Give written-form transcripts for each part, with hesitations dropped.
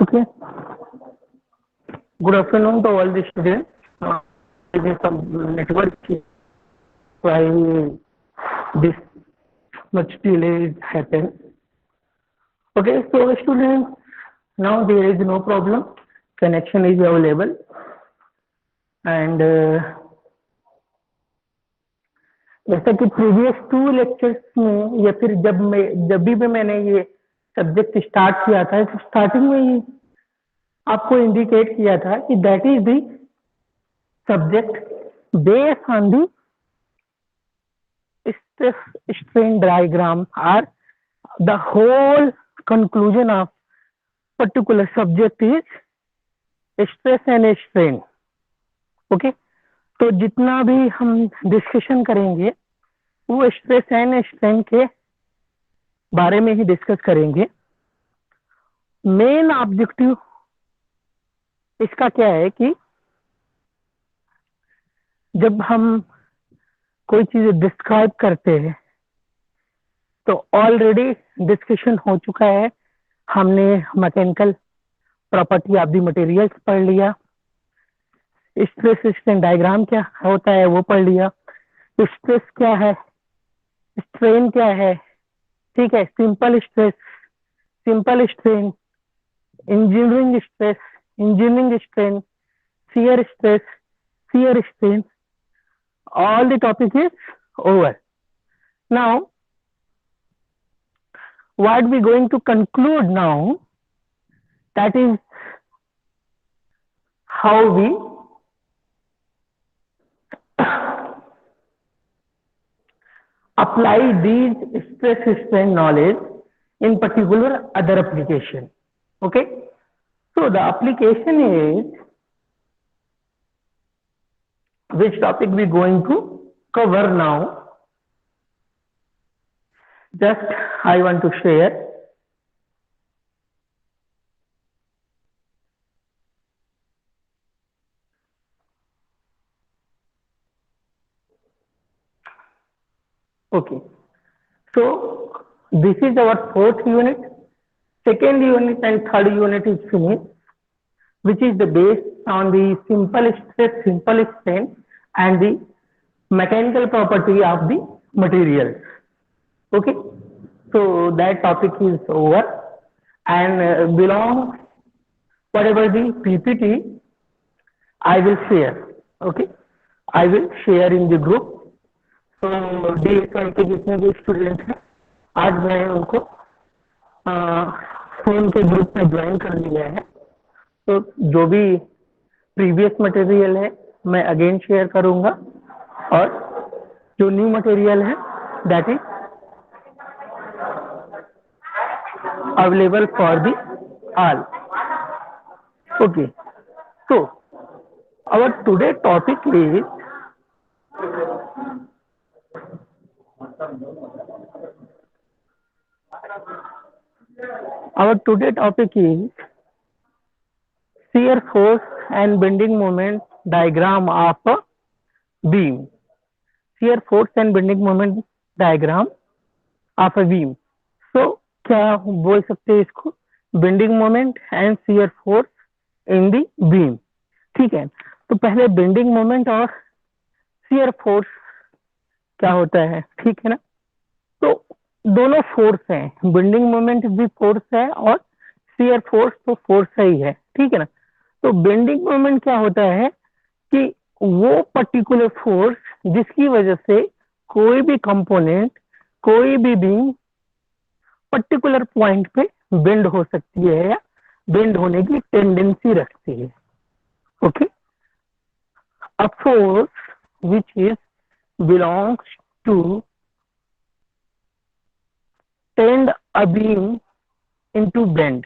Okay. Good afternoon to all the students. There is some network why this much delay happens. Okay, so students, now there is no problem. Connection is available, and जैसा कि previous 2 lectures में या फिर जब भी मैंने ये subject start किया था, तो स्टार्टिंग में ही आपको इंडिकेट किया था कि that is the subject based on the stress strain diagram or the whole conclusion of particular subject is stress and strain. Okay, तो जितना भी हम डिस्कशन करेंगे वो स्ट्रेस एंड स्ट्रेन के बारे में ही डिस्कस करेंगे. मेन ऑब्जेक्टिव इसका क्या है कि जब हम कोई चीज डिस्क्राइब करते हैं तो ऑलरेडी डिस्कशन हो चुका है. हमने mechanical property of the materials पढ़ लिया, स्ट्रेस स्ट्रेन डायग्राम क्या होता है वो पढ़ लिया, स्ट्रेस क्या है, स्ट्रेन क्या है, ठीक है, simple stress, simple strain, engineering stress, engineering strain, shear stress, shear strain. All the topic is over. Now, what we going to conclude now, that is how we apply these stress strain knowledge in particular other application. Okay, so the application is which topic we going to cover now. Just I want to share. Okay, so this is our 4th unit. 2nd unit and 3rd unit is finished, which is the based on the simple stress, simple strain and the mechanical property of the materials. Okay, so that topic is over, and belongs whatever the PPT I will share. Okay, I will share in the group. So DSY के जितने भी student हैं आज मैं उनको phone के group में join कर लिया है. तो जो भी प्रीवियस मटेरियल है मैं अगेन शेयर करूंगा, और जो न्यू मटेरियल है that is available for the all. Okay, so our today topic is shear force and bending moment diagram of a beam. Shear force and bending moment diagram of a beam. So क्या बोल सकते हैं इसको, bending moment and shear force in the beam. ठीक है, तो पहले bending moment और शियर फोर्स क्या होता है, ठीक है ना. तो दोनों फोर्स हैं, बेंडिंग मोमेंट भी फोर्स है और शियर फोर्स तो फोर्स ही है, ठीक है ना. तो बेंडिंग मोमेंट क्या होता है कि वो पर्टिकुलर फोर्स जिसकी वजह से कोई भी कंपोनेंट, कोई भी बीम पर्टिकुलर पॉइंट पे बेंड हो सकती है या बेंड होने की टेंडेंसी रखती है. Okay, a force which is belongs to tend a beam into bend.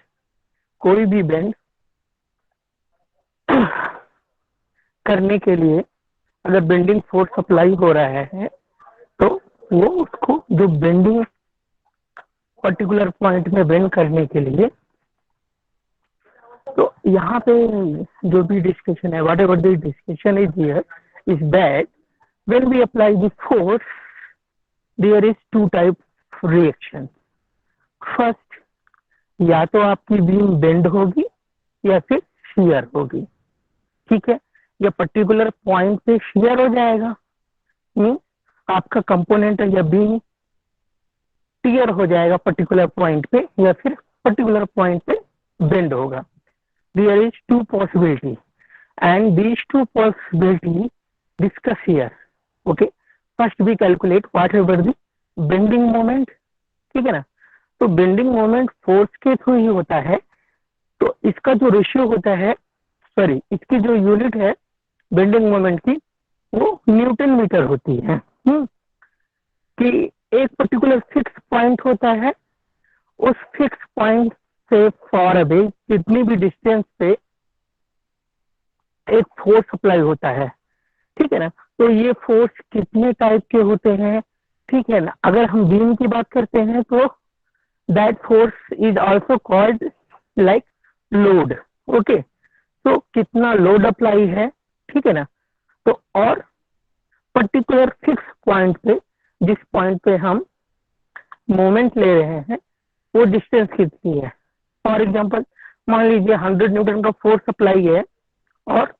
कोई भी बेंड करने के लिए अगर बेंडिंग फोर्स अप्लाई हो रहा है तो वो उसको जो बेंडिंग पर्टिकुलर पॉइंट में बेंड करने के लिए, तो यहाँ पे जो भी डिस्कशन है, whatever the discussion is here is that when we apply the force there is 2 type reaction. First या तो आपकी बीम बेंड होगी या फिर शियर होगी, ठीक है। या पर्टिकुलर पॉइंट पे शियर हो जाएगा, मीन आपका कंपोनेंट या बीम टियर हो जाएगा पर्टिकुलर पॉइंट पे, या फिर पर्टिकुलर पॉइंट पे बेंड होगा। There is two possibility and these two possibilities discuss here. Okay, first we calculate whatever the bending moment, ठीक है ना। तो बेंडिंग मोमेंट फोर्स के थ्रू ही होता है, तो इसका जो रेशियो होता है, सॉरी इसकी जो यूनिट है बेंडिंग मोमेंट की, वो न्यूटन मीटर होती है। कि एक पर्टिकुलर फिक्स पॉइंट होता है, उस फिक्स पॉइंट से फॉर अवे कितनी भी डिस्टेंस पे एक फोर्स अप्लाई होता है, ठीक है ना। तो ये फोर्स कितने टाइप के होते हैं, ठीक है ना। अगर हम बीम की बात करते हैं तो that force is also called like load. Okay, तो कितना लोड अप्लाई है, ठीक है ना। तो और पर्टिकुलर फिक्स पॉइंट पे, जिस पॉइंट पे हम मोमेंट ले रहे हैं, वो डिस्टेंस कितनी है। फॉर एग्जांपल मान लीजिए 100 न्यूटन का फोर्स अप्लाई है और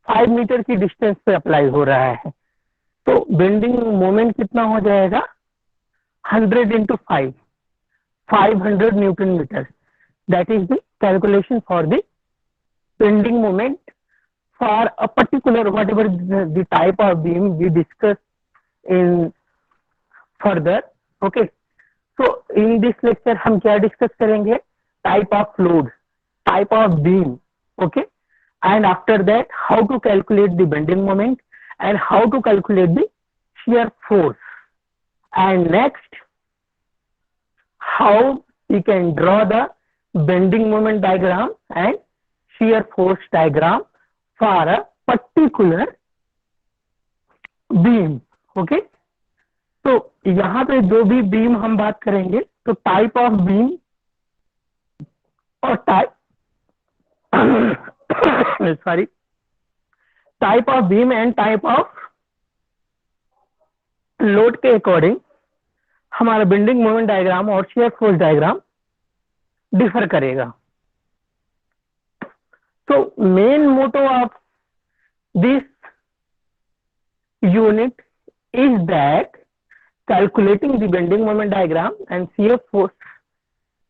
5 मीटर की डिस्टेंस पे अप्लाई हो रहा है, तो बेंडिंग मोमेंट कितना हो जाएगा, 100 into 5, 500 newton metre. That is the calculation for the bending moment for a particular whatever the type of beam we discuss in further. Okay, तो इन दिस लेक्चर हम क्या डिस्कस करेंगे, type of load, type of beam. Okay, and after that how to calculate the bending moment and how to calculate the shear force, and next how we can draw the bending moment diagram and shear force diagram for a particular beam. Okay, तो यहाँ पे जो भी beam हम बात करेंगे, तो type of beam और type sorry type of beam and type of load के अकॉर्डिंग हमारा बेंडिंग मोमेंट डायग्राम और शियर फोर्स डायग्राम डिफर करेगा। तो main motto of this unit is that calculating the bending moment diagram and shear force,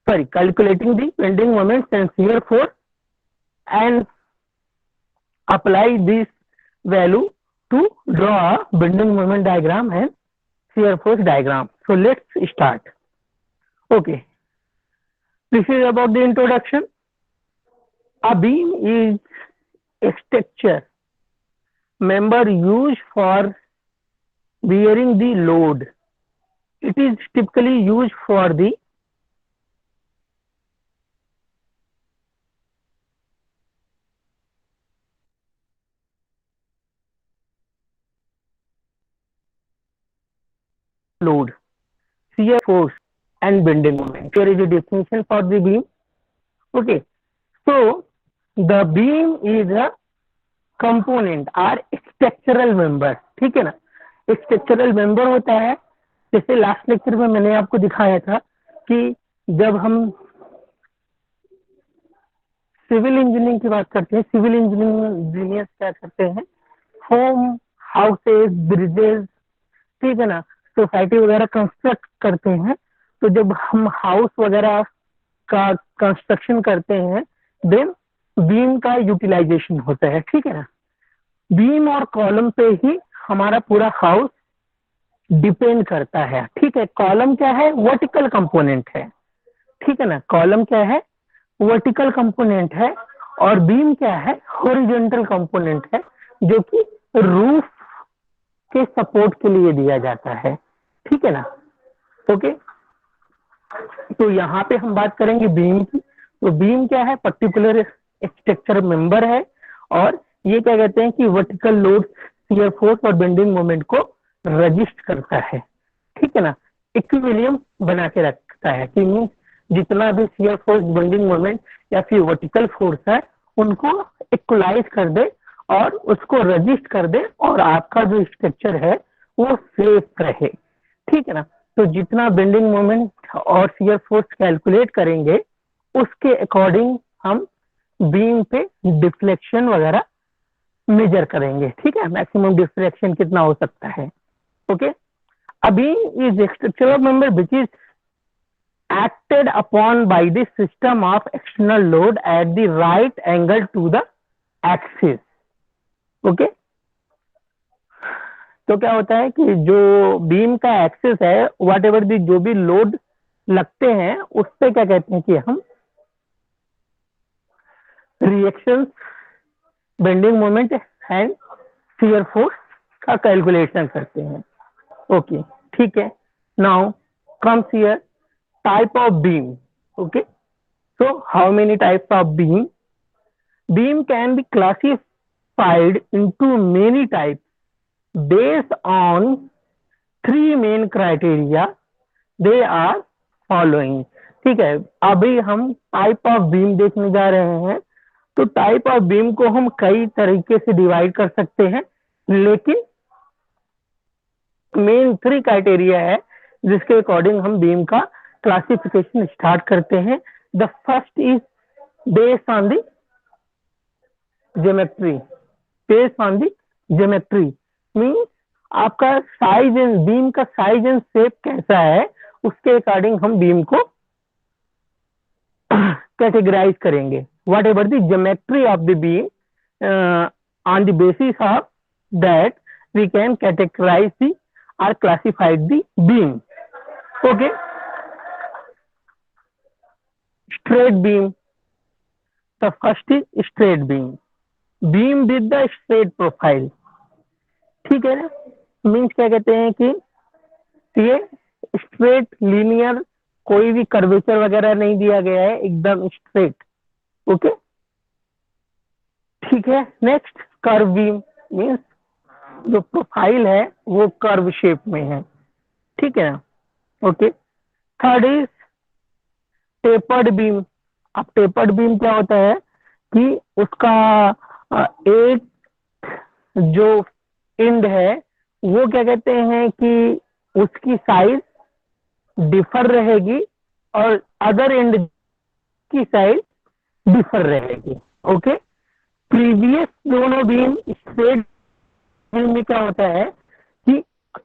sorry, calculating the bending moments and shear force and apply this value to draw a bending moment diagram and shear force diagram. So let's start. Okay, this is about the introduction. A beam is a structure member used for bearing the load. It is typically used for the load, shear force and bending moment. Here is a definition for the beam. Okay, so the beam is a component or structural member, ठीक है ना। Structural member होता है, जैसे last lecture में मैंने आपको दिखाया था कि जब हम सिविल इंजीनियरिंग की बात करते हैं, सिविल इंजीनियर्स क्या करते हैं, होम, हाउसेस, ब्रिजेस, ठीक है ना, सोसाइटी वगैरह कंस्ट्रक्ट करते हैं। तो जब हम हाउस वगैरह का कंस्ट्रक्शन करते हैं, देन बीम का यूटिलाइजेशन होता है, ठीक है ना। बीम और कॉलम पे ही हमारा पूरा हाउस डिपेंड करता है, ठीक है। कॉलम क्या है, वर्टिकल कंपोनेंट है, ठीक है ना। कॉलम क्या है, वर्टिकल कंपोनेंट है, और बीम क्या है, हॉरिजॉन्टल कंपोनेंट है, जो कि रूफ के सपोर्ट के लिए दिया जाता है, ठीक है ना। ओके, तो यहाँ पे हम बात करेंगे बीम की। तो बीम क्या है, पर्टिकुलर स्ट्रक्चर मेंबर है, और ये क्या कहते हैं कि वर्टिकल लोड, शियर फोर्स और बेंडिंग मोमेंट को रजिस्ट करता है, ठीक है ना। इक्विलिब्रियम बना के रखता है कि मीन्स जितना भी शियर फोर्स, बेंडिंग मोमेंट या फिर वर्टिकल फोर्स है, उनको इक्वलाइज कर दे और उसको रजिस्ट कर दे, और आपका जो स्ट्रक्चर है वो सेफ रहे, ठीक है ना। तो जितना बेंडिंग मोमेंट और शियर फोर्स कैलकुलेट करेंगे, उसके अकॉर्डिंग हम बीम पे डिफ्लेक्शन वगैरह मेजर करेंगे। ठीक है, मैक्सिमम डिफ्लेक्शन कितना हो सकता है। ओके, अभी is structural member which is acted upon by the system of external load at the right angle to the axis. Okay, तो क्या होता है कि जो बीम का एक्सिस है, वट एवर दी जो भी लोड लगते हैं उस पे क्या कहते हैं कि हम reaction, bending moment and shear force का कैलकुलेशन करते हैं। ओके, ठीक है। Now comes here type of beam. Okay, so how many types of beam? Beam can be classified into many types based on three main criteria. They are following. ठीक है, अभी हम type of beam देखने जा रहे हैं। तो type of beam को हम कई तरीके से डिवाइड कर सकते हैं, लेकिन मेन थ्री क्राइटेरिया है जिसके अकॉर्डिंग हम बीम का क्लासिफिकेशन स्टार्ट करते हैं। The first is based on the geometry. Based on the geometry means आपका साइज एंड बीम का साइज एंड शेप कैसा है, उसके अकॉर्डिंग हम बीम को कैटेगराइज करेंगे। Whatever the geometry of the beam, on the basis of that we can categorise the or classified the beam. Okay, straight beam. The first is straight beam. Beam with the straight profile. ठीक है ना, means क्या कहते हैं कि ये straight linear, कोई भी कर्वेचर वगैरह नहीं दिया गया है, एकदम स्ट्रेट। ओके, ठीक है। नेक्स्ट कर्व बीम, मीन्स जो प्रोफाइल है वो कर्व शेप में है। ठीक है ना। Okay, third is tapered beam. अब टेपर्ड बीम क्या होता है कि उसका एक जो एंड है वो क्या कहते हैं कि उसकी साइज डिफर रहेगी और अदर एंड की साइज डिफर रहेगी। ओके, प्रीवियस दोनों बीम स्ट्रेट बीम में क्या होता है कि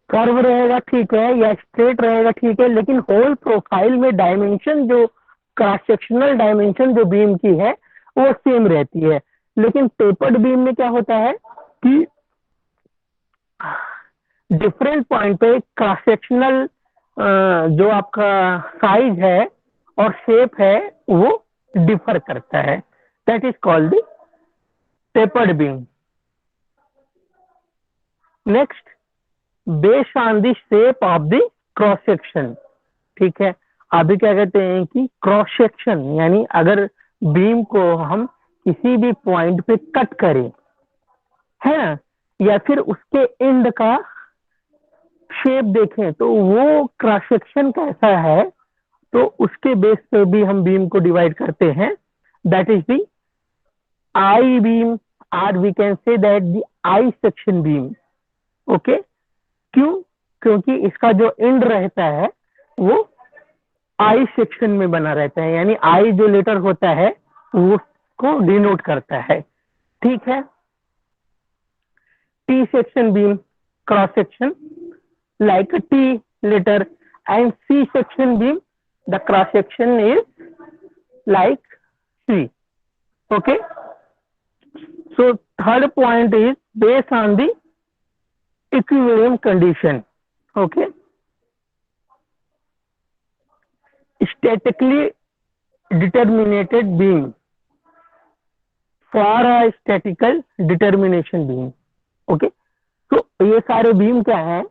कर्व रहेगा, ठीक है, या स्ट्रेट रहेगा, ठीक है, लेकिन होल प्रोफाइल में डायमेंशन, जो क्रॉस सेक्शनल डायमेंशन जो बीम की है वो सेम रहती है। लेकिन टेपर्ड बीम में क्या होता है कि डिफरेंट पॉइंट पे क्रॉस सेक्शनल जो आपका साइज है और शेप है वो डिफर करता है। That is called the tapered beam. Next, based on the shape of the cross section. ठीक है, अभी क्या कहते हैं कि क्रॉस सेक्शन यानी अगर बीम को हम किसी भी पॉइंट पे कट करें है ना, या फिर उसके एंड का शेप देखें तो वो क्रॉस सेक्शन कैसा है, तो उसके बेस पे भी हम बीम को डिवाइड करते हैं। That is the I beam, और we can say that the I section beam. Okay, क्यों? क्योंकि इसका जो एंड रहता है वो आई सेक्शन में बना रहता है, यानी आई जो लेटर होता है वो उसको डिनोट करता है। ठीक है, T section beam, cross section like a T letter, and C section beam, the cross section is like C. Okay, so third point is based on the equilibrium condition. Okay, statically determined beam for a statical determination beam. Okay, तो ये सारे beam क्या है,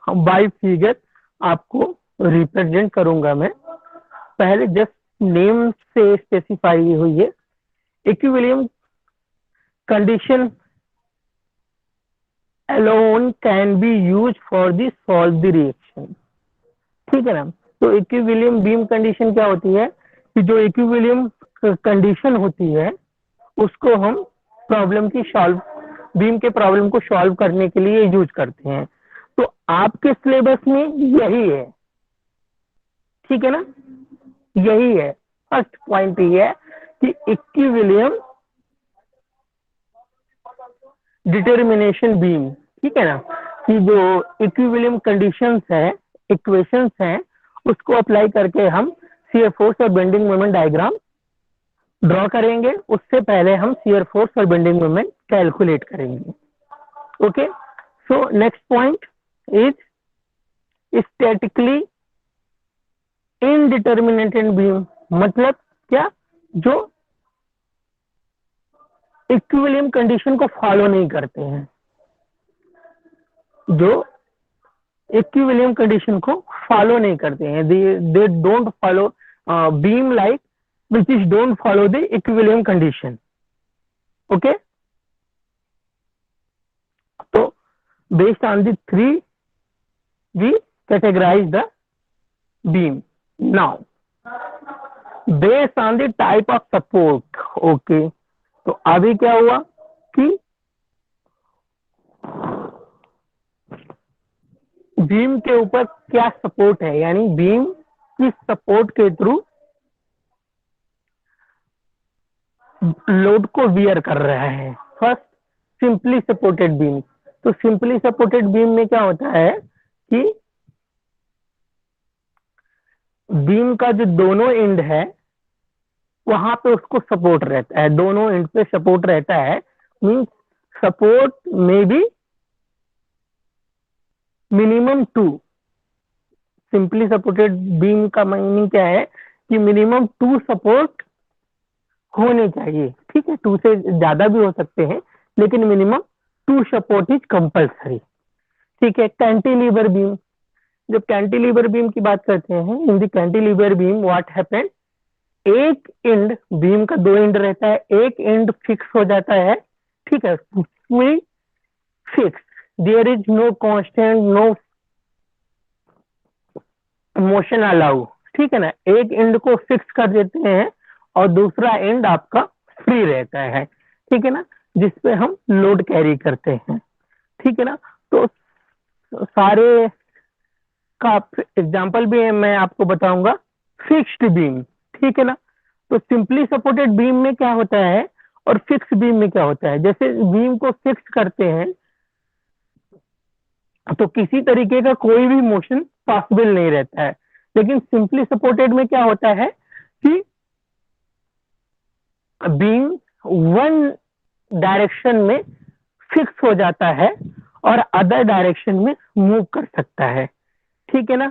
by figure आपको represent करूंगा मैं। पहले just name से स्पेसिफाई हुई है। Equilibrium condition alone can be use for the solve the reaction. ठीक है ना, तो इक्विलिब्रियम बीम कंडीशन क्या होती है कि जो इक्विलिब्रियम कंडीशन होती है उसको हम प्रॉब्लम की सॉल्व, बीम के प्रॉब्लम को सॉल्व करने के लिए यूज करते हैं। तो आपके सिलेबस में यही है। ठीक है ना, यही है फर्स्ट पॉइंट, ये है कि इक्विलिब्रियम डिटर्मिनेशन बीम, ठीक है ना, कि जो इक्विलिब्रियम कंडीशंस है, इक्वेशंस हैं, उसको अप्लाई करके हम शियर फोर्स और बेंडिंग मोमेंट डायग्राम ड्रॉ करेंगे। उससे पहले हम शियर फोर्स और बेंडिंग मोमेंट कैलकुलेट करेंगे। Okay, so next point is statically indeterminated beam, मतलब क्या, जो इक्विलिब्रियम कंडीशन को फॉलो नहीं करते हैं, जो इक्विलिब्रियम कंडीशन को फॉलो नहीं करते हैं, they don't follow beam like which is don't follow the equilibrium condition. Okay, so based on the three we categorize the beam. Now based on the type of support, okay, तो अभी क्या हुआ कि beam के ऊपर क्या support है, यानी बीम किस सपोर्ट के थ्रू लोड को वियर कर रहा है। फर्स्ट सिंपली सपोर्टेड बीम, तो सिंपली सपोर्टेड बीम में क्या होता है कि बीम का जो दोनों एंड है वहां पे उसको सपोर्ट रहता है, दोनों एंड पे सपोर्ट रहता है, मींस सपोर्ट में B minimum 2। Simply supported beam का मीनिंग क्या है कि मिनिमम 2 सपोर्ट होने चाहिए, ठीक है, 2 से ज्यादा भी हो सकते हैं लेकिन मिनिमम 2 सपोर्ट इज कंपल्सरी, ठीक है। कैंटिलीवर बीम, जब कैंटिलीवर बीम की बात करते हैं, in the cantilever beam what happened, एक एंड बीम का 2 एंड रहता है, एक एंड फिक्स हो जाता है, ठीक है, उसमें fix, there is no constant, no motion allow, ठीक है ना, एक एंड को फिक्स कर देते हैं और दूसरा एंड आपका फ्री रहता है, ठीक है ना, जिसपे हम लोड कैरी करते हैं, ठीक है ना। तो सारे का एग्जांपल भी मैं आपको बताऊंगा, फिक्स्ड बीम, ठीक है ना। तो सिंपली सपोर्टेड बीम में क्या होता है और फिक्स बीम में क्या होता है, जैसे बीम को फिक्स करते हैं तो किसी तरीके का कोई भी मोशन पॉसिबल नहीं रहता है, लेकिन सिंपली सपोर्टेड में क्या होता है कि बीम वन डायरेक्शन में फिक्स हो जाता है और अदर डायरेक्शन में मूव कर सकता है, ठीक है ना।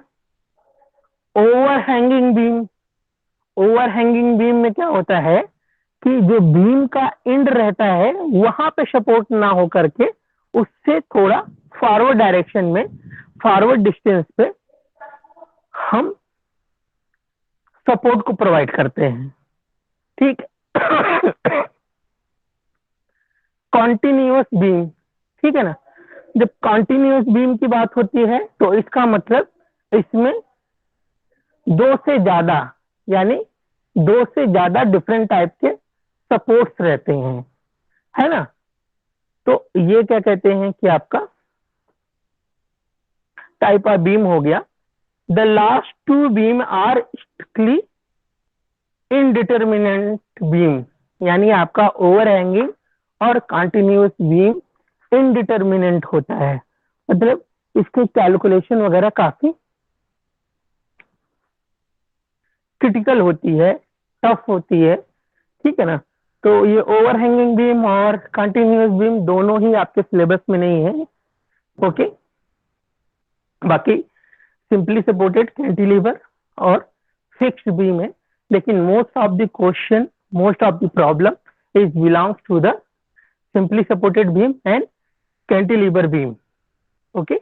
ओवरहैंगिंग बीम, ओवरहैंगिंग बीम में क्या होता है कि जो बीम का एंड रहता है वहां पे सपोर्ट ना हो करके उससे थोड़ा फॉरवर्ड डायरेक्शन में, फॉरवर्ड डिस्टेंस पे हम सपोर्ट को प्रोवाइड करते हैं, ठीक। कॉन्टिन्यूअस बीम, ठीक है ना, जब कॉन्टिन्यूअस बीम की बात होती है तो इसका मतलब इसमें 2 से ज्यादा, यानी 2 से ज्यादा डिफरेंट टाइप के सपोर्ट्स रहते हैं, है ना। तो ये क्या कहते हैं कि आपका टाइप ऑफ बीम हो गया। The last 2 beam are strictly indeterminate beam, यानी आपका ओवरहैंगिंग और कंटिन्यूअस बीम इनडिटर्मिनेंट होता है, मतलब इसकी कैलकुलेशन वगैरह काफी क्रिटिकल होती है, टफ होती है, ठीक है ना। तो ये ओवरहैंगिंग बीम और कंटिन्यूअस बीम दोनों ही आपके सिलेबस में नहीं है, ओके। बाकी सिंपली सपोर्टेड, कैंटिलीवर और फिक्स्ड बीम है, लेकिन most of the question, most of the problem is belongs to the simply supported beam and cantilever beam, okay,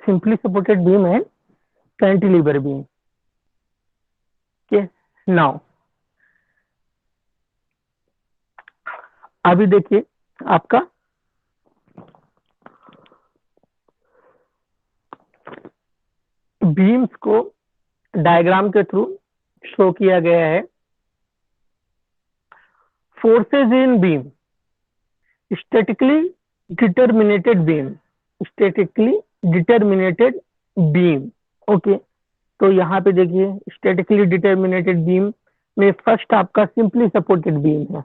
simply supported beam and cantilever beam, okay. Now अभी देखिए आपका beams को diagram के through show किया गया है। Forces in beam, statically determinated beam, statically determinated beam, okay. तो यहाँ पे देखिए स्टैटिकली डिटर्मिनेटेड बीम में फर्स्ट आपका सिंपली सपोर्टेड बीम है,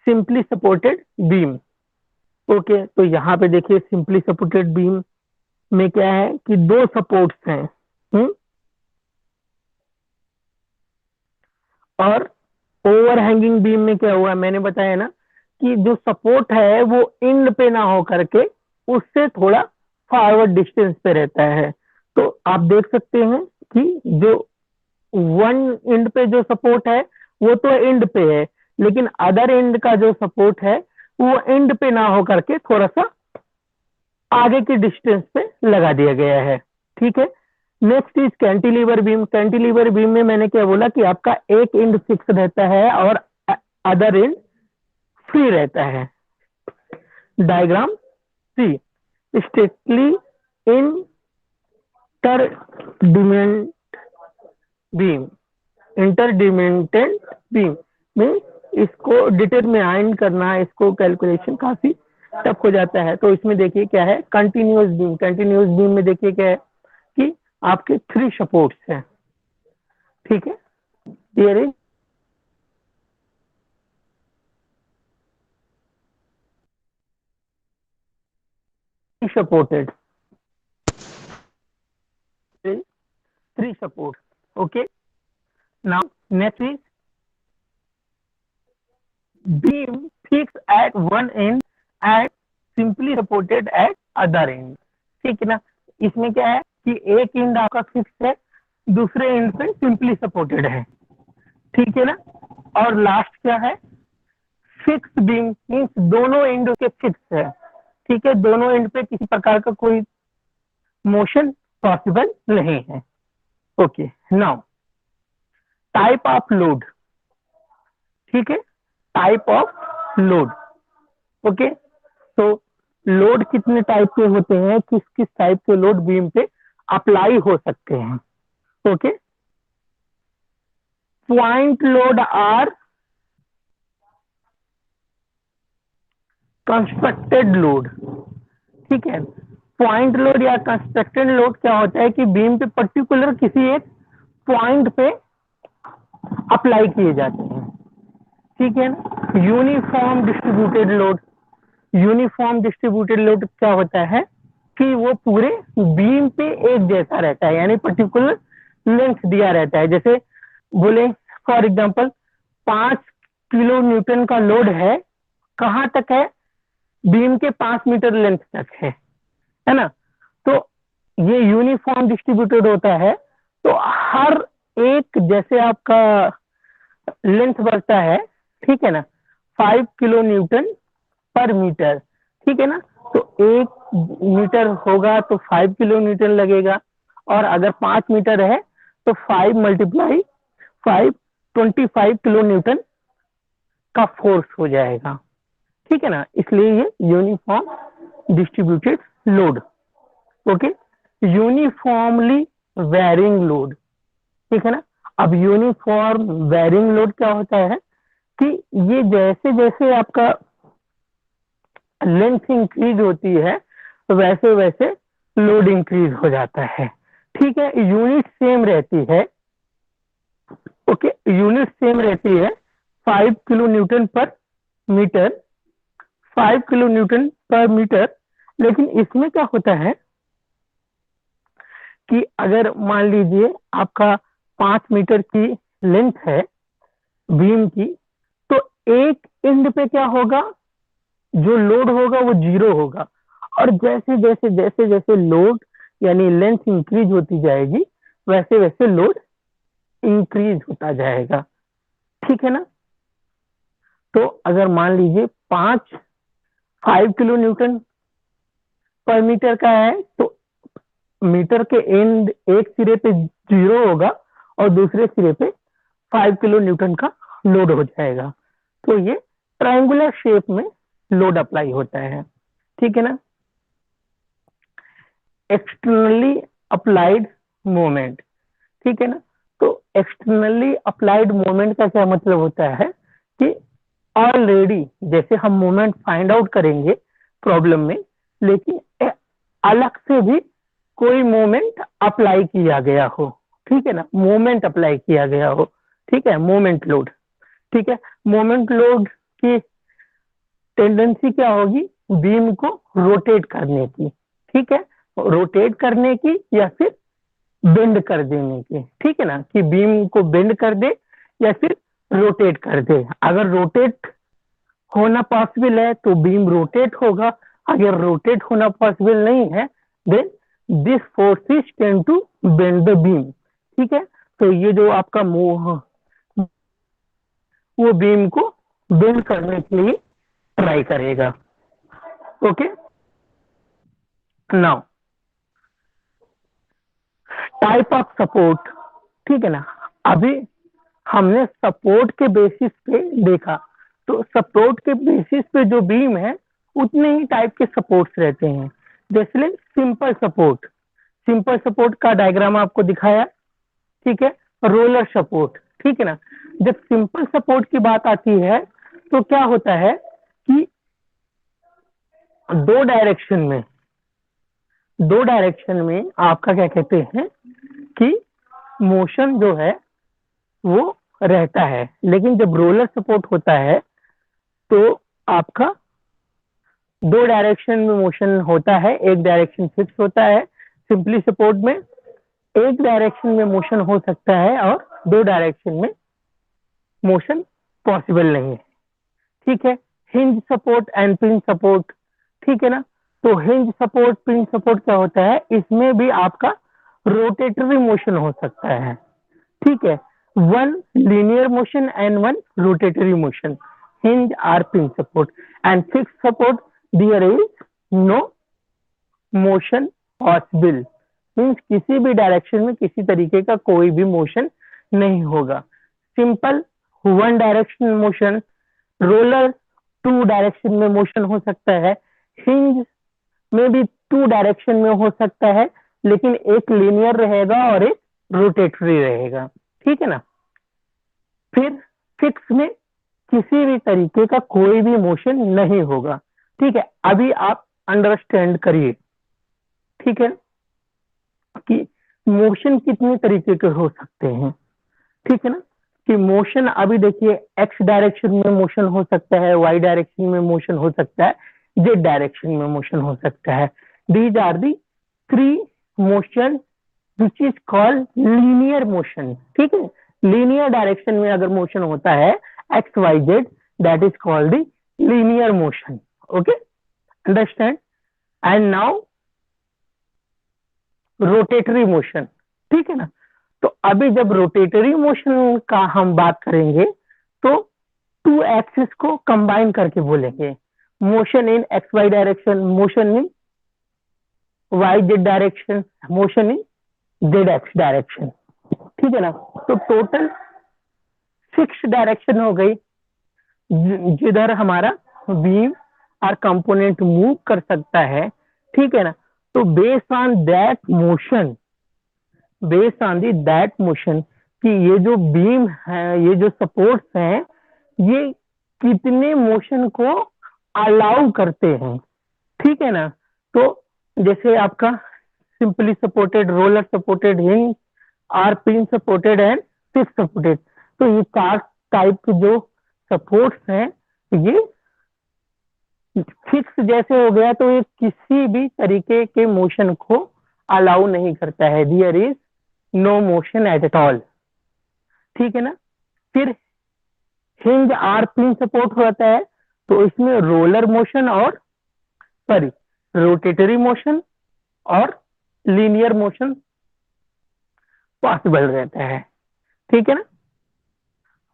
सिंपली सपोर्टेड बीम। ओके, तो यहाँ पे देखिए सिंपली सपोर्टेड बीम में क्या है कि दो सपोर्ट्स हैं, और ओवरहैंगिंग बीम में क्या हुआ, मैंने बताया ना कि जो सपोर्ट है वो इंड पे ना हो करके उससे थोड़ा फॉरवर्ड डिस्टेंस पे रहता है। तो आप देख सकते हैं कि जो वन एंड पे जो सपोर्ट है वो तो एंड पे है, लेकिन अदर एंड का जो सपोर्ट है वो एंड पे ना हो करके थोड़ा सा आगे की डिस्टेंस पे लगा दिया गया है। ठीक है, next is cantilever beam. Cantilever beam में मैंने क्या बोला कि आपका एक एंड फिक्स रहता है और अदर एंड फ्री रहता है। डायग्राम सी, स्ट्रिक्टली इंटरडिमेंट बीम, इंटरडिमेंटेड बीम में इसको डिटरमाइन करना, इसको कैलकुलेशन काफी टफ हो जाता है। तो इसमें देखिए क्या है, कंटिन्यूअस बीम। कंटिन्यूअस बीम में देखिए क्या है कि आपके थ्री सपोर्ट्स हैं। ठीक है, there is supported, three supports. Okay, now next is beam fixed at one end and simply supported at other end। ठीक है ना, इसमें क्या है कि एक एंड आपका फिक्स है, दूसरे एंड पे सिंपली सपोर्टेड है। ठीक है ना, और लास्ट क्या है, फिक्स बीम मीन्स दोनों एंड के फिक्स है। ठीक है, दोनों एंड पे किसी प्रकार का कोई मोशन पॉसिबल नहीं है। Okay, now type of load. ठीक है, टाइप ऑफ लोड। ओके, तो लोड कितने टाइप के होते हैं, किस किस टाइप के लोड बीम पे अप्लाई हो सकते हैं। Okay, point load are constructed load. ठीक है, पॉइंट लोड या कंस्ट्रक्टेड लोड क्या होता है कि बीम पे पर्टिकुलर किसी एक पॉइंट पे अप्लाई किए जाते हैं। ठीक है ना, uniform distributed load. Uniform distributed load क्या होता है कि वो पूरे बीम पे एक जैसा रहता है, यानी पर्टिकुलर लेंथ दिया रहता है। जैसे बोले फॉर एग्जांपल 5 किलो न्यूटन का लोड है, कहाँ तक है, बीम के 5 मीटर लेंथ तक है ना। तो ये यूनिफॉर्म डिस्ट्रीब्यूटेड होता है, तो हर एक जैसे आपका लेंथ बढ़ता है, ठीक है ना, 5 किलो न्यूटन पर मीटर। ठीक है ना, तो 1 मीटर होगा तो 5 किलो न्यूटन लगेगा, और अगर 5 मीटर है तो 5 × 5 25 किलो न्यूटन का फोर्स हो जाएगा। ठीक है ना, इसलिए ये uniform distributed load. Okay, uniformly varying load. ठीक है ना, अब यूनिफॉर्म वेरिंग लोड क्या होता है कि ये जैसे जैसे आपका लेंथ इंक्रीज होती है वैसे वैसे लोड इंक्रीज हो जाता है। ठीक है, यूनिट सेम रहती है। ओके, यूनिट सेम रहती है, 5 किलो न्यूटन पर मीटर, 5 किलो न्यूटन पर मीटर। लेकिन इसमें क्या होता है कि अगर मान लीजिए आपका 5 मीटर की लेंथ है बीम की, तो एक एंड पे क्या होगा, जो लोड होगा वो 0 होगा, और जैसे जैसे जैसे जैसे लोड यानी लेंथ इंक्रीज होती जाएगी वैसे वैसे लोड इंक्रीज होता जाएगा। ठीक है ना, तो अगर मान लीजिए 5 किलो न्यूटन पर मीटर का है, तो मीटर के एंड एक सिरे पे 0 होगा और दूसरे सिरे पे 5 किलो न्यूटन का लोड हो जाएगा। तो ये ट्रायंगुलर शेप में लोड अप्लाई होता है। ठीक है ना, एक्सटर्नली अप्लाइड मोमेंट। ठीक है ना, तो एक्सटर्नली अप्लाइड मोमेंट का क्या मतलब होता है कि ऑलरेडी जैसे हम मोमेंट फाइंड आउट करेंगे प्रॉब्लम में, लेकिन अलग से भी कोई मोमेंट अप्लाई किया गया हो, ठीक है ना, मोमेंट अप्लाई किया गया हो, ठीक है, मोमेंट लोड, ठीक है। मोमेंट लोड की टेंडेंसी क्या होगी, बीम को रोटेट करने की, ठीक है, रोटेट करने की या फिर बेंड कर देने की, ठीक है ना, कि बीम को बेंड कर दे या फिर रोटेट कर दे। अगर रोटेट होना पॉसिबल है तो बीम रोटेट होगा, अगर रोटेट होना पॉसिबल नहीं है then this force is tend to bend the beam, ठीक है। तो ये जो आपका वो बीम को बेंड करने के लिए ट्राई करेगा। Okay, now type of support, ठीक है ना। अभी हमने सपोर्ट के बेसिस पे देखा, तो सपोर्ट के बेसिस पे जो बीम है उतने ही टाइप के सपोर्ट्स रहते हैं। जैसे सिंपल सपोर्ट, सिंपल सपोर्ट का डायग्राम आपको दिखाया, ठीक है। रोलर सपोर्ट, ठीक है ना। जब सिंपल सपोर्ट की बात आती है तो क्या होता है कि दो डायरेक्शन में आपका क्या कहते हैं कि मोशन जो है वो रहता है, लेकिन जब रोलर सपोर्ट होता है तो आपका दो डायरेक्शन में मोशन होता है, एक डायरेक्शन फिक्स होता है। सिंपली सपोर्ट में एक डायरेक्शन में मोशन हो सकता है और दो डायरेक्शन में मोशन पॉसिबल नहीं है, ठीक है। Hinge support and pin support, ठीक है ना। तो हिंज सपोर्ट पिन सपोर्ट क्या होता है, इसमें भी आपका रोटेटरी मोशन हो सकता है, ठीक है। One linear motion and one rotatory motion, hinge or pin support, and fixed support there is no motion possible, means किसी भी डायरेक्शन में किसी तरीके का कोई भी मोशन नहीं होगा। Simple one direction motion, roller two direction में मोशन हो सकता है, हिंज में भी टू डायरेक्शन में हो सकता है, लेकिन एक लीनियर रहेगा और एक रोटेटरी रहेगा, ठीक है ना। फिर फिक्स में किसी भी तरीके का कोई भी मोशन नहीं होगा, ठीक है। अभी आप अंडरस्टैंड करिए, ठीक है, कि मोशन कितने तरीके के हो सकते हैं, ठीक है ना। कि मोशन अभी देखिए एक्स डायरेक्शन में मोशन हो सकता है, वाई डायरेक्शन में मोशन हो सकता है, जेड डायरेक्शन में मोशन हो सकता है। These are the three motion which is called linear motion, ठीक है। लीनियर डायरेक्शन में अगर मोशन होता है X Y Z, that is called the linear motion. Okay, understand. And now rotatory motion, ठीक है ना। तो अभी जब रोटेटरी मोशन का हम बात करेंगे तो टू एक्सिस को कंबाइन करके बोलेंगे, motion in X Y direction, motion in Y Z direction, motion in Z X direction, ठीक है ना। तो टोटल सिक्स डायरेक्शन हो गई जिधर हमारा बीम और कंपोनेंट मूव कर सकता है, ठीक है ना। तो based on that motion, based on the that motion, कि ये जो बीम है, ये जो सपोर्ट्स हैं, ये कितने मोशन को अलाउ करते हैं, ठीक है ना। तो जैसे आपका simply supported, roller supported, hinge are pin supported and fix supported, तो ये चार टाइप के जो सपोर्ट्स हैं ये फिक्स जैसे हो गया तो ये किसी भी तरीके के मोशन को अलाउ नहीं करता है, there is no motion at all, ठीक है ना। फिर हिंज आर पिन सपोर्ट होता है तो इसमें रोलर मोशन और सॉरी रोटेटरी मोशन और लीनियर मोशन पॉसिबल रहता है, ठीक है ना।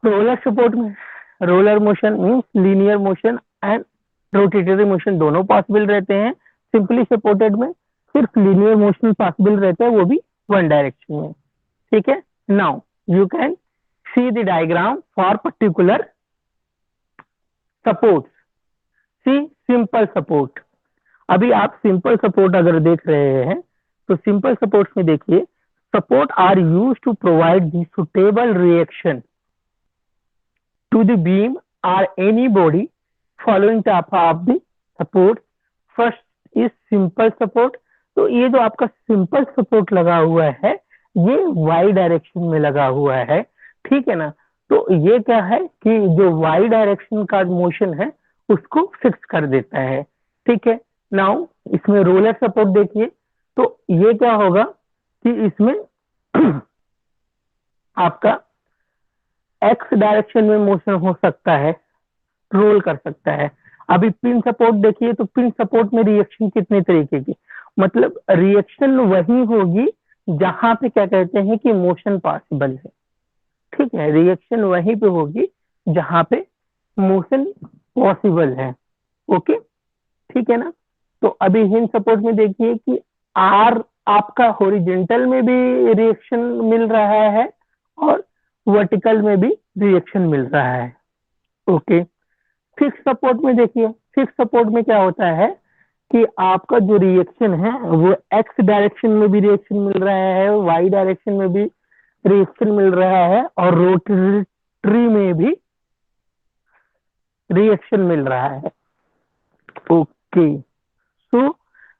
रोलर सपोर्ट में roller motion means linear motion and rotatory motion दोनों पॉसिबल रहते हैं। सिंपली सपोर्टेड में सिर्फ लीनियर मोशन पॉसिबल रहता है, वो भी वन डायरेक्शन में, ठीक है। Now you can see the diagram for particular support. See simple support, अभी आप सिंपल सपोर्ट अगर देख रहे हैं तो सिंपल सपोर्ट में देखिए, support are use to provide the suitable reaction to the beam or any body following type of the support. First is simple support, तो ये जो आपका सिंपल सपोर्ट लगा हुआ है ये वाई डायरेक्शन में लगा हुआ है, ठीक है ना। तो ये क्या है कि जो वाई डायरेक्शन का मोशन है उसको फिक्स कर देता है, ठीक है। नाउ इसमें रोलर सपोर्ट देखिए, तो ये क्या होगा कि इसमें आपका एक्स डायरेक्शन में मोशन हो सकता है, रोल कर सकता है। अभी पिन सपोर्ट देखिए, तो पिन सपोर्ट में रिएक्शन कितने तरीके की, मतलब रिएक्शन वही होगी जहां पे क्या कहते हैं कि मोशन पॉसिबल है, ठीक है। रिएक्शन वहीं पे होगी जहां पे मोशन पॉसिबल है, ओके, ठीक है ना। तो अभी हिंज सपोर्ट में देखिए कि आर आपका हॉरिजेंटल में भी रिएक्शन मिल रहा है और वर्टिकल में भी रिएक्शन मिल रहा है, ओके। फिक्स सपोर्ट में देखिए, फिक्स सपोर्ट में क्या होता है कि आपका जो रिएक्शन है वो एक्स डायरेक्शन में भी रिएक्शन मिल रहा है, वाई डायरेक्शन में भी रिएक्शन मिल रहा है और रोटरी में भी रिएक्शन मिल रहा है, ओके। सो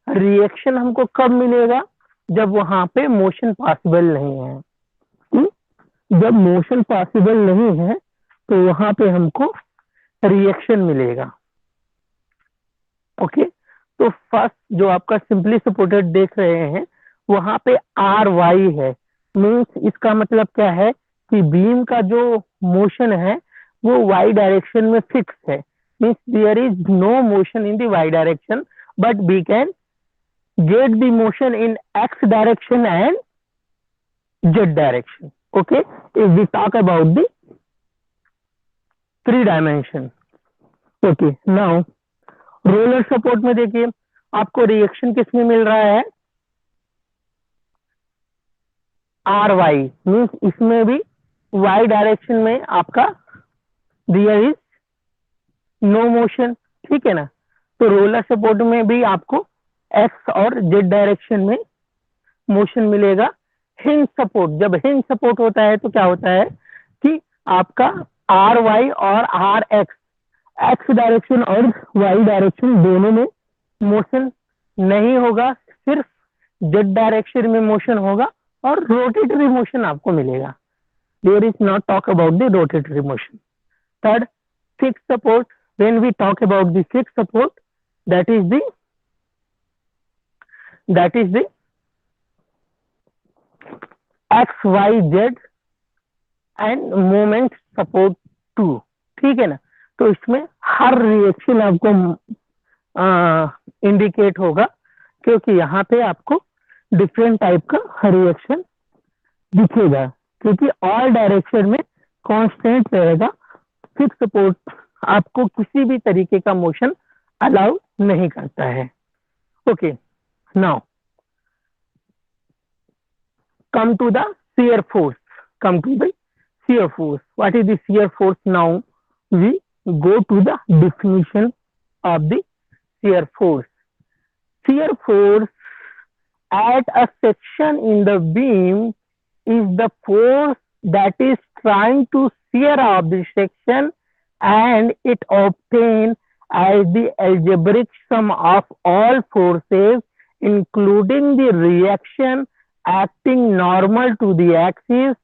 रिएक्शन हमको कब मिलेगा, जब वहां पे मोशन पॉसिबल नहीं है। जब मोशन पॉसिबल नहीं है तो वहां पे हमको रिएक्शन मिलेगा, ओके। तो फर्स्ट जो आपका सिंपली सपोर्टेड देख रहे हैं वहां पे आर वाई है, मीन्स इसका मतलब क्या है कि बीम का जो मोशन है वो वाई डायरेक्शन में फिक्स है, means there is no motion in the Y direction but we can get the motion in x direction and z direction, okay, if we talk about the three dimension, okay। now roller support में देखिए आपको reaction किसमें मिल रहा है, R Y, means इसमें भी Y direction में आपका देयर इज नो मोशन, ठीक है ना। तो रोलर सपोर्ट में भी आपको एक्स और जेड डायरेक्शन में मोशन मिलेगा। हिंज सपोर्ट, जब हिंज सपोर्ट होता है तो क्या होता है कि आपका आर वाई और आर एक्स, एक्स डायरेक्शन और वाई डायरेक्शन दोनों में मोशन नहीं होगा, सिर्फ जेड डायरेक्शन में मोशन होगा और रोटेटरी मोशन आपको मिलेगा। There is not talk about the rotatory motion. Third, fix support, when we talk about the fix support, that is the X Y Z and moment support too, ठीक है ना। तो इसमें हर reaction आपको indicate होगा क्योंकि यहाँ पे आपको डिफरेंट टाइप का रिएक्शन दिखेगा, क्योंकि ऑल डायरेक्शन में कांस्टेंट रहेगा। फिक्स सपोर्ट आपको किसी भी तरीके का मोशन अलाउ नहीं करता है, okay. Now come to the shear force, come to the shear force. What is the shear force? Now we go to the definition of the shear force. Shear force at a section in the beam is the force that is trying to shear off the section, and it obtained as the algebraic sum of all forces including the reaction acting normal to the axis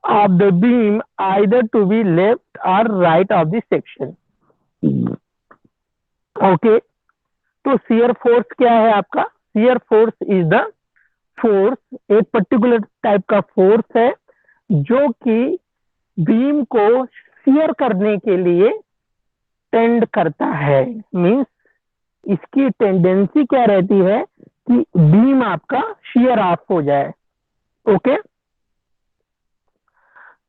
of the beam either to be left or right of the section, okay। तो shear force क्या है आपका, shear force is the force, एक particular type का force है जो कि beam को शियर करने के लिए टेंड करता है, मींस इसकी टेंडेंसी क्या रहती है कि बीम आपका शियर ऑफ हो जाए, ओके।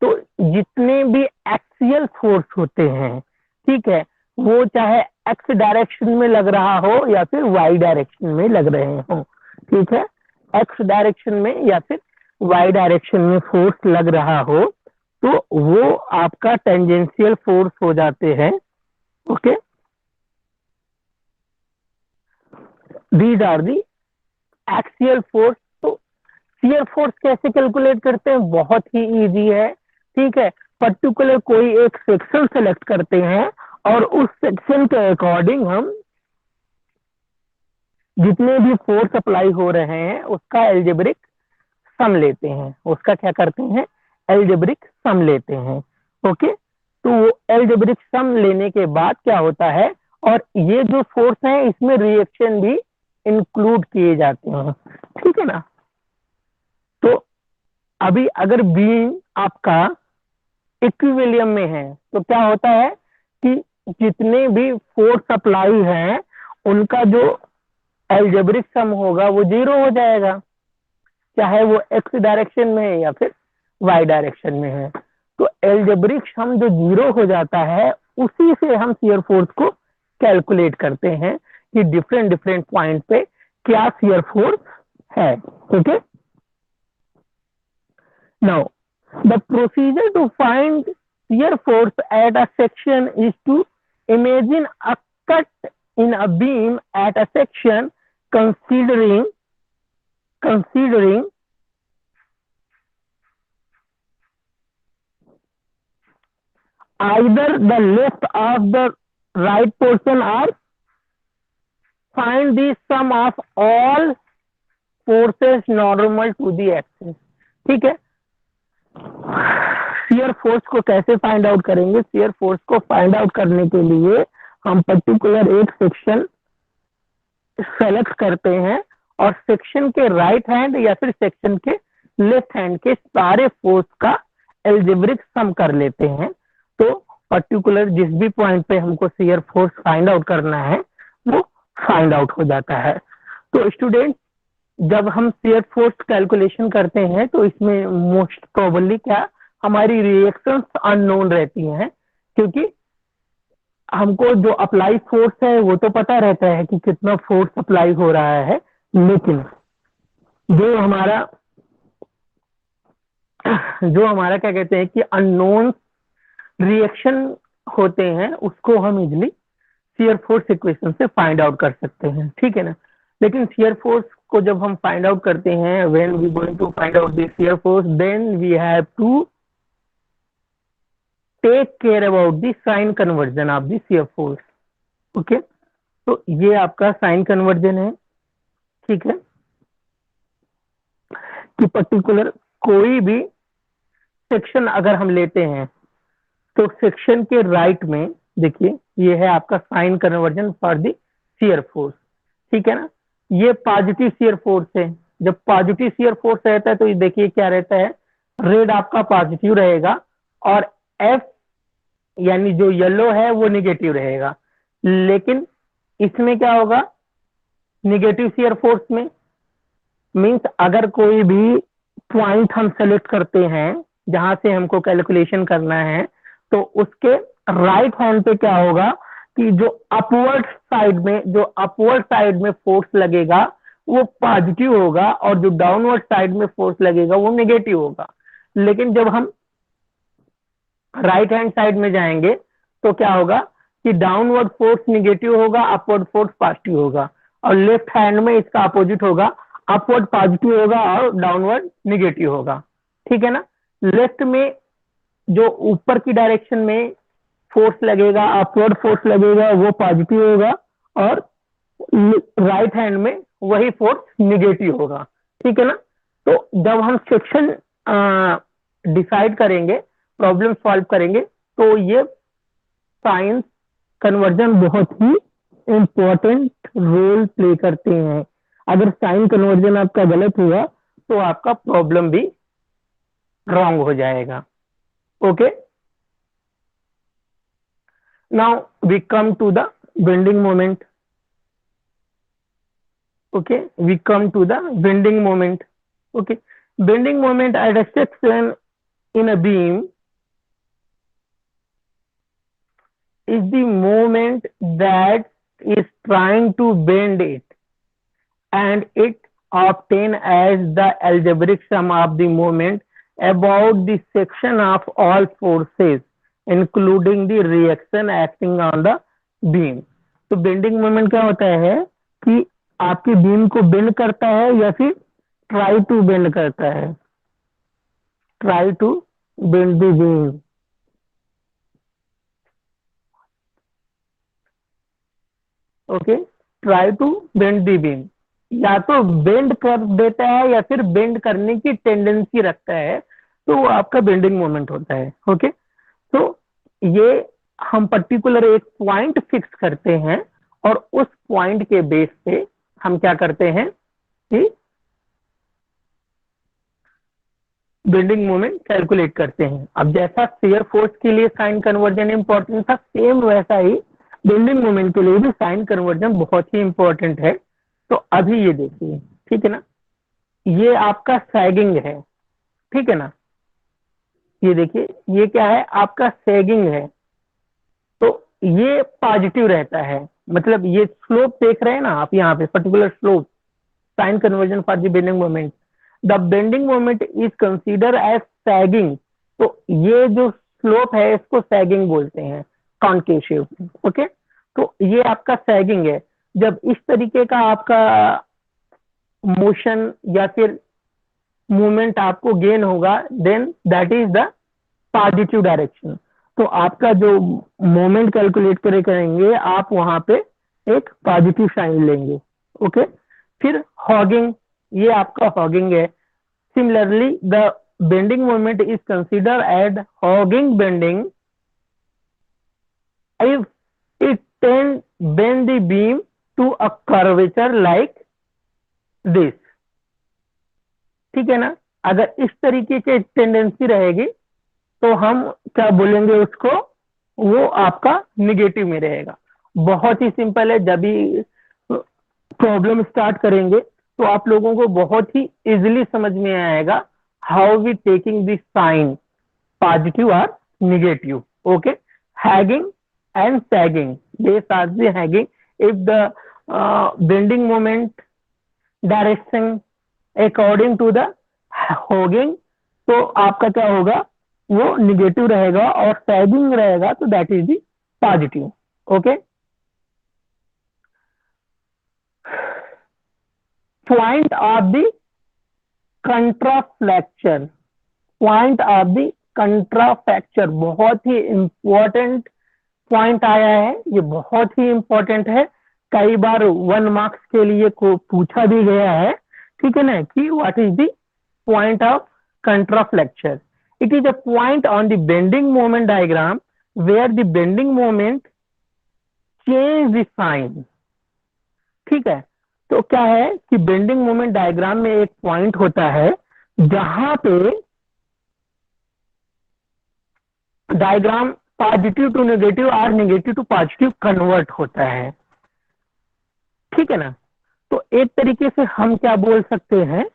तो जितने भी एक्सियल फोर्स होते हैं, ठीक है, वो चाहे एक्स डायरेक्शन में लग रहा हो या फिर वाई डायरेक्शन में लग रहे हो, ठीक है, एक्स डायरेक्शन में या फिर वाई डायरेक्शन में फोर्स लग रहा हो तो वो आपका टेंजेंशियल फोर्स हो जाते हैं, okay. These are the axial force. तो शियर फोर्स कैसे कैलकुलेट करते हैं, बहुत ही इजी है, ठीक है। पर्टिकुलर कोई एक सेक्शन सेलेक्ट करते हैं और उस सेक्शन के अकॉर्डिंग हम जितने भी फोर्स अप्लाई हो रहे हैं उसका एल्जेब्रिक सम लेते हैं, उसका क्या करते हैं, एल्जेब्रिक सम लेते हैं। ओके, तो वो एल्जेब्रिक सम लेने के बाद क्या होता है, और ये जो फोर्स है इसमें रिएक्शन भी इंक्लूड किए जाते हैं, ठीक है ना। तो अभी अगर बीम आपका इक्विलिब्रियम में है तो क्या होता है कि जितने भी फोर्स अप्लाई हैं उनका जो एल्जेब्रिक सम होगा वो जीरो हो जाएगा, चाहे वो एक्स डायरेक्शन में है या फिर वाई डायरेक्शन में है। तो एल्जेब्रिक सम जो जीरो हो जाता है उसी से हम शियर फोर्स को कैलकुलेट करते हैं कि डिफरेंट डिफरेंट पॉइंट पे क्या शियर फोर्स है। Okay, now the procedure to find shear force at a section is to imagine a cut in a beam at a section considering either the left of the right portion or find the sum of all forces normal to the axis। ठीक है, shear force को कैसे find out करेंगे, shear force को find out करने के लिए हम पर्टिकुलर एक सेक्शन सेलेक्ट करते हैं और सेक्शन के राइट हैंड या फिर सेक्शन के लेफ्ट हैंड के सारे फोर्स का एल्जेब्रिक सम कर लेते हैं। तो पर्टिकुलर जिस भी पॉइंट पे हमको शियर फोर्स फाइंड आउट करना है वो फाइंड आउट हो जाता है। तो स्टूडेंट, जब हम शियर फोर्स कैलकुलेशन करते हैं तो इसमें मोस्ट प्रोबेबली क्या हमारी रिएक्शंस अननोन रहती हैं, क्योंकि हमको जो अप्लाई फोर्स है वो तो पता रहता है कि कितना फोर्स अप्लाई हो रहा है, लेकिन जो हमारा क्या कहते हैं कि अननोन रिएक्शन होते हैं उसको हम इजिली शियर फोर्स इक्वेशन से फाइंड आउट कर सकते हैं, ठीक है ना। लेकिन शियर फोर्स को जब हम फाइंड आउट करते हैं, when we going to find out the shear force, then we have to take care about the sign conversion of the shear force. Okay, तो ये आपका साइन कन्वर्जन है, ठीक है, कि पर्टिकुलर कोई भी सेक्शन अगर हम लेते हैं तो सेक्शन के राइट में देखिए ये है आपका sign conversion for the shear force, ठीक है ना। ये पॉजिटिव शियर फोर्स है, जब पॉजिटिव शियर फोर्स रहता है तो ये देखिए क्या रहता है, रेड आपका पॉजिटिव रहेगा और एफ यानी जो येलो है वो निगेटिव रहेगा। लेकिन इसमें क्या होगा, निगेटिव शियर फोर्स में मींस अगर कोई भी पॉइंट हम सेलेक्ट करते हैं जहां से हमको कैलकुलेशन करना है तो उसके राइट हैंड पे क्या होगा कि जो अपवर्ड साइड में फोर्स लगेगा वो पॉजिटिव होगा और जो डाउनवर्ड साइड में फोर्स लगेगा वो नेगेटिव होगा। लेकिन जब हम राइट हैंड साइड में जाएंगे तो क्या होगा कि डाउनवर्ड फोर्स निगेटिव होगा, अपवर्ड फोर्स पॉजिटिव होगा, और लेफ्ट हैंड में इसका अपोजिट होगा, अपवर्ड पॉजिटिव होगा और डाउनवर्ड निगेटिव होगा, ठीक है ना। लेफ्ट में जो ऊपर की डायरेक्शन में फोर्स लगेगा, अपवर्ड फोर्स लगेगा, वो पॉजिटिव होगा और राइट हैंड में वही फोर्स निगेटिव होगा, ठीक है ना। तो जब हम सेक्शन डिसाइड करेंगे, प्रॉब्लम सॉल्व करेंगे, तो ये साइंस कन्वर्जन बहुत ही इंपॉर्टेंट रोल प्ले करते हैं। अगर साइन कन्वर्जन आपका गलत हुआ तो आपका प्रॉब्लम भी रॉन्ग हो जाएगा। Okay, now we come to the bending moment. Okay, we come to the bending moment. Okay, bending moment at a section in a beam is the moment that is trying to bend it, and it obtained as the algebraic sum of the moment about the section of all forces including the reaction acting on the beam। तो bending moment क्या होता है कि आपकी beam को bend करता है या फिर ट्राई टू बेंड करता है, try to bend the beam. Okay, try to bend the beam, या तो बेंड कर देता है या फिर बेंड करने की टेंडेंसी रखता है, तो वो आपका बेंडिंग मोमेंट होता है। ओके, तो ये हम पर्टिकुलर एक पॉइंट फिक्स करते हैं और उस पॉइंट के बेस पे हम क्या करते हैं कि बेंडिंग मोमेंट कैलकुलेट करते हैं। अब जैसा शियर फोर्स के लिए साइन कन्वर्जन इंपॉर्टेंट था, सेम वैसा ही बेंडिंग मोमेंट के लिए भी साइन कन्वर्जन बहुत ही इंपॉर्टेंट है। तो अभी ये देखिए, ठीक है ना, ये आपका सैगिंग है, ठीक है ना, ये देखिए ये क्या है, आपका सैगिंग है, तो ये पॉजिटिव रहता है। मतलब ये स्लोप देख रहे हैं ना आप, यहाँ पे particular slope, sign conversion for the bending moment, the bending moment is consider as sagging. तो ये जो स्लोप है इसको सैगिंग बोलते हैं, कॉन्केव। ओके, तो ये आपका सैगिंग है। जब इस तरीके का आपका मोशन या फिर मूवमेंट आपको गेन होगा, then that is the positive direction. तो आपका जो मोमेंट कैलकुलेट करेंगे आप वहां पे एक पॉजिटिव साइन लेंगे। ओके, फिर हॉगिंग, ये आपका हॉगिंग है। Similarly the bending moment is consider as hogging bending if it tend bend the beam to a curvature like this, ठीक है ना। अगर इस तरीके की टेंडेंसी रहेगी तो हम क्या बोलेंगे उसको, वो आपका निगेटिव में रहेगा। बहुत ही सिंपल है, जब भी प्रॉब्लम स्टार्ट करेंगे तो आप लोगों को बहुत ही इजीली समझ में आएगा how we taking this sign, positive और negative. Okay, hogging and sagging, this are the hogging if the bending moment direction according to the hogging, तो आपका क्या होगा, वो निगेटिव रहेगा, और सैगिंग रहेगा तो that is the positive. Okay, point of the contraflexure, point of the contraflexure बहुत ही इंपॉर्टेंट पॉइंट आया है, ये बहुत ही इंपॉर्टेंट है। कई बार 1 मार्क्स के लिए को पूछा भी गया है, ठीक है ना, कि what is the point of contraflexure. It is a point on the bending moment diagram where the bending moment change the sign, ठीक है। तो क्या है कि बेंडिंग मोमेंट डायग्राम में एक पॉइंट होता है जहां पे डायग्राम पॉजिटिव टू नेगेटिव और नेगेटिव टू पॉजिटिव कन्वर्ट होता है, ठीक है ना। तो एक तरीके से हम क्या बोल सकते हैं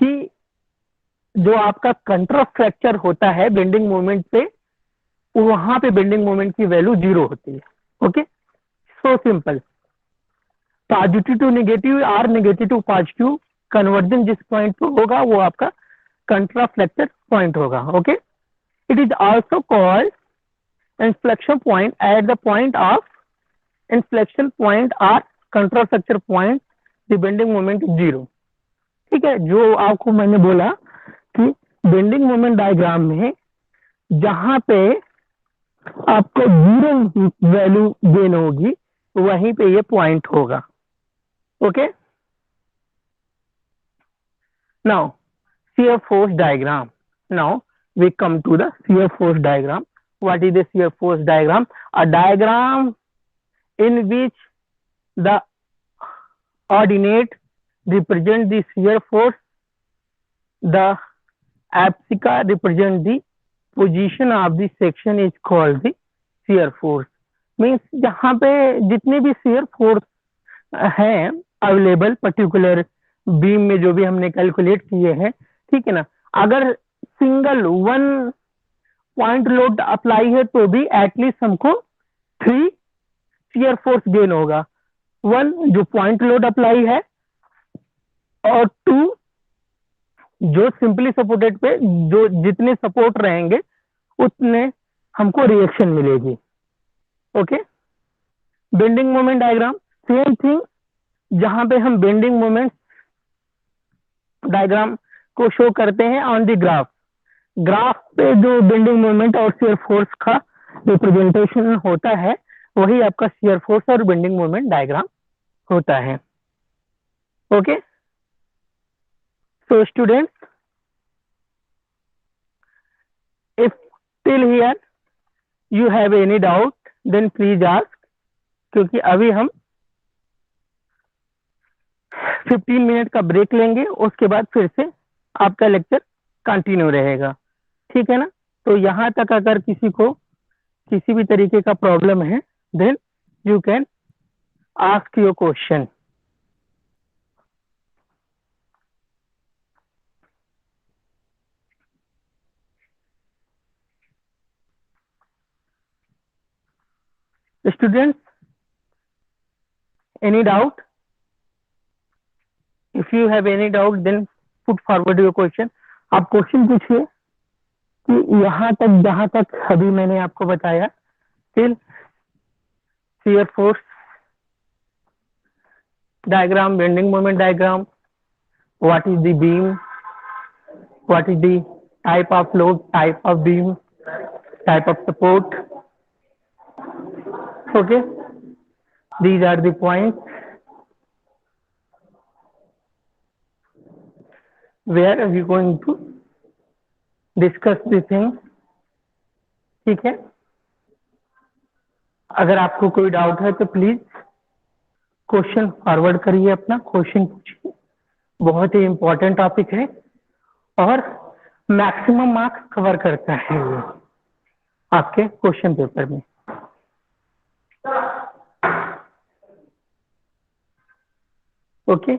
कि जो आपका कंट्राफ्लेक्चर होता है बेंडिंग मोमेंट पे, वहां पे बेंडिंग मोमेंट की वैल्यू 0 होती है। Okay, so simple, positive to negative और नेगेटिव टू पॉजिटिव कन्वर्जन जिस पॉइंट पे होगा वो आपका कंट्राफ्लेक्चर पॉइंट होगा। Okay, it is also called inflection point at the point of inflection point or contraflexure point the bending moment 0, ठीक है। जो आपको मैंने बोला कि बेंडिंग मोमेंट डायग्राम में जहां पे आपको 0 वैल्यू गेन होगी वहीं पे ये पॉइंट होगा। Okay, now shear force diagram, now we come to the shear force diagram. What is the shear force diagram? A diagram in which the ordinate represent the shear force, the abscissa represent the position of the section is called the shear force। Means जहाँ पे जितने भी shear force हैं available particular beam में जो भी हमने calculate किए हैं, ठीक है ना, अगर सिंगल 1 पॉइंट लोड अप्लाई है तो भी एटलीस्ट हमको 3 shear फोर्स गेन होगा। 1 जो पॉइंट लोड अप्लाई है, और 2 जो सिंपली सपोर्टेड पे जो जितने सपोर्ट रहेंगे उतने हमको रिएक्शन मिलेगी। Okay, bending moment diagram same thing, जहां पे हम बेंडिंग मोमेंट डायग्राम को शो करते हैं ऑन द ग्राफ, ग्राफ पे जो बेंडिंग मोमेंट और शियर फोर्स का रिप्रेजेंटेशन होता है वही आपका शियर फोर्स और बेंडिंग मोमेंट डायग्राम होता है। Okay, so students, if till here you have any doubt then please ask, क्योंकि अभी हम 15 मिनट का ब्रेक लेंगे, उसके बाद फिर से आपका लेक्चर कंटिन्यू रहेगा, ठीक है ना। तो यहाँ तक अगर किसी को किसी भी तरीके का प्रॉब्लम है then you can ask your question. Students, any doubt? If you have any doubt then put forward your question. आप क्वेश्चन पूछिए कि यहाँ तक जहाँ तक अभी मैंने आपको बताया, till shear force diagram, bending moment diagram, what is the beam, what is the type of load, type of beam, type of support. Okay, these are the points where we are going to discuss the thing, ठीक है। अगर आपको कोई doubt है तो please question forward करिए, अपना question पूछिए, बहुत ही इंपॉर्टेंट टॉपिक है और मैक्सिमम मार्क्स कवर करता है ये आपके क्वेश्चन पेपर में। Okay,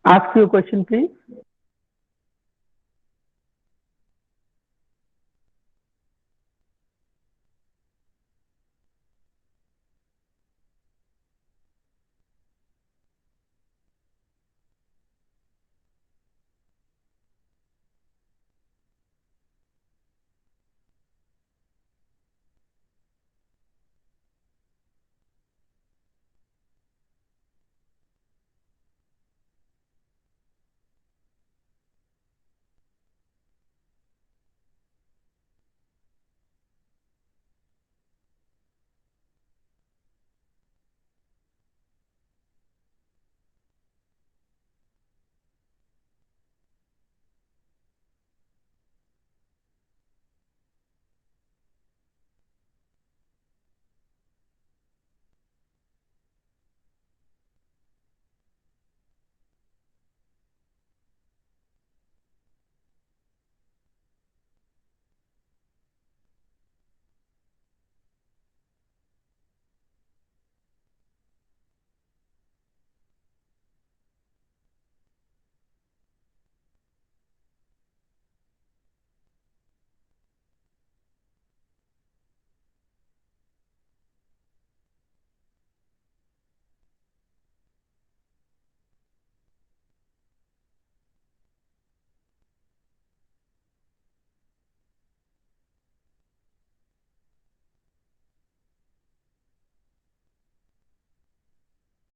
ask your question please.